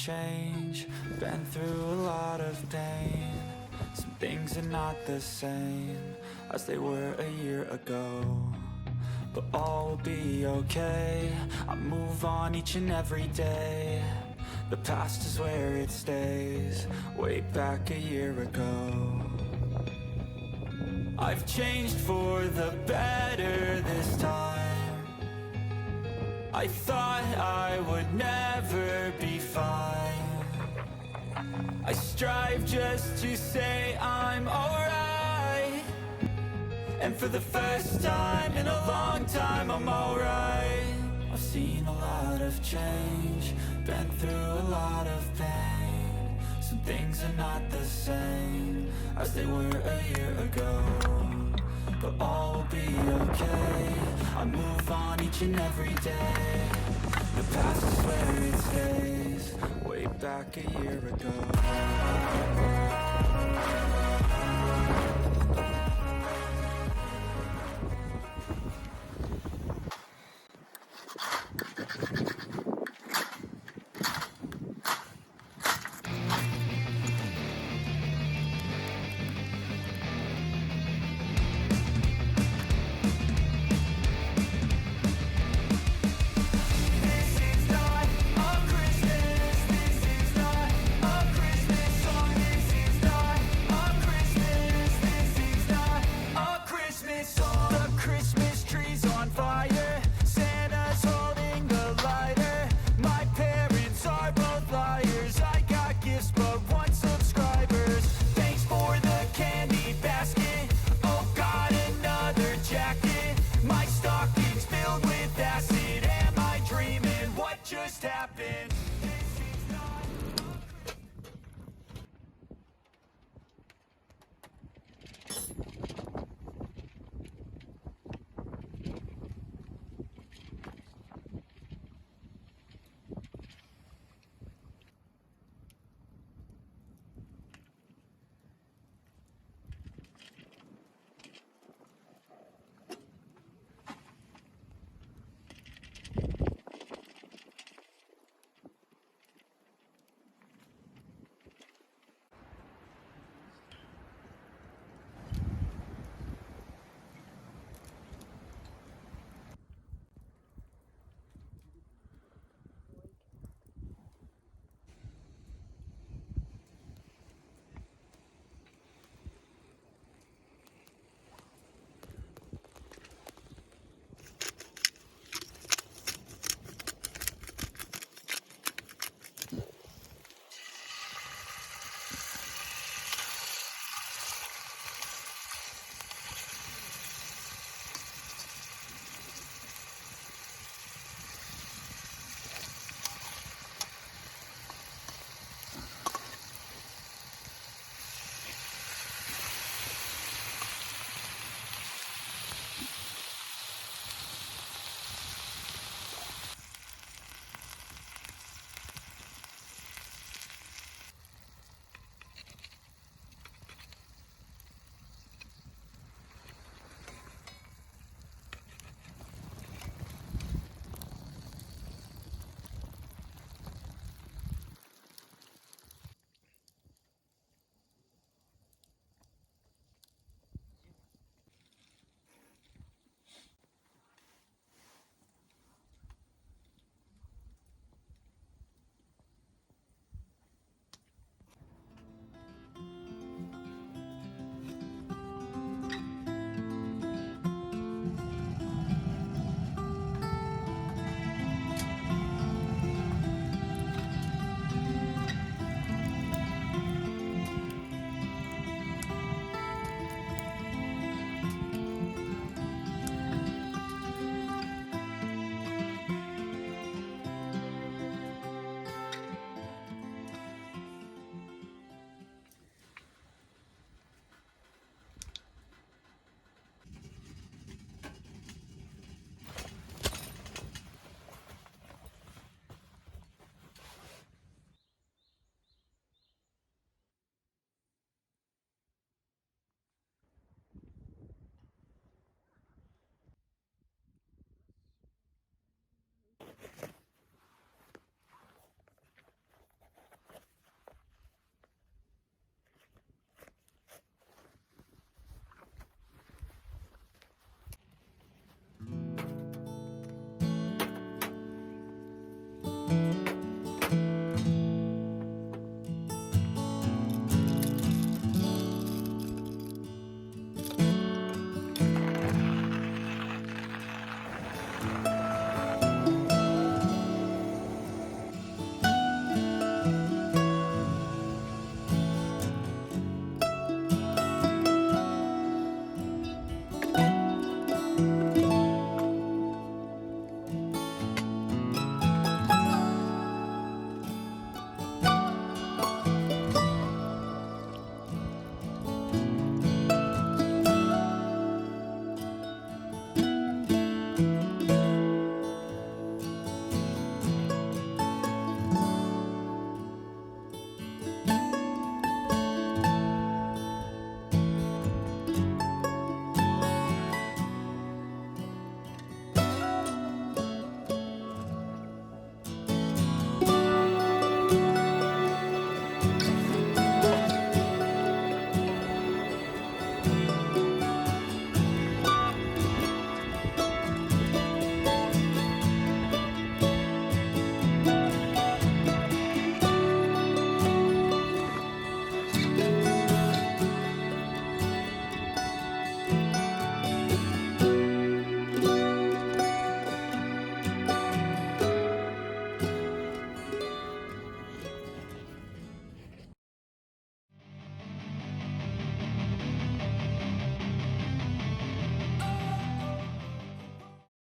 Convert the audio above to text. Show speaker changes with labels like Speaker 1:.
Speaker 1: change. Been through a lot of pain. Some things are not the same as they were a year ago, but all will be okay. I move on each and every day. The past is where it stays, way back a year ago. I've changed for the better this time. I thought I would never be fine. I strive just to say I'm alright, and for the first time in a long time I'm alright. I've seen a lot of change, been through a lot of pain. Some things are not the same as they were a year ago, but all will be okay. I move on each and every day. The past is where it stays, way back a year ago.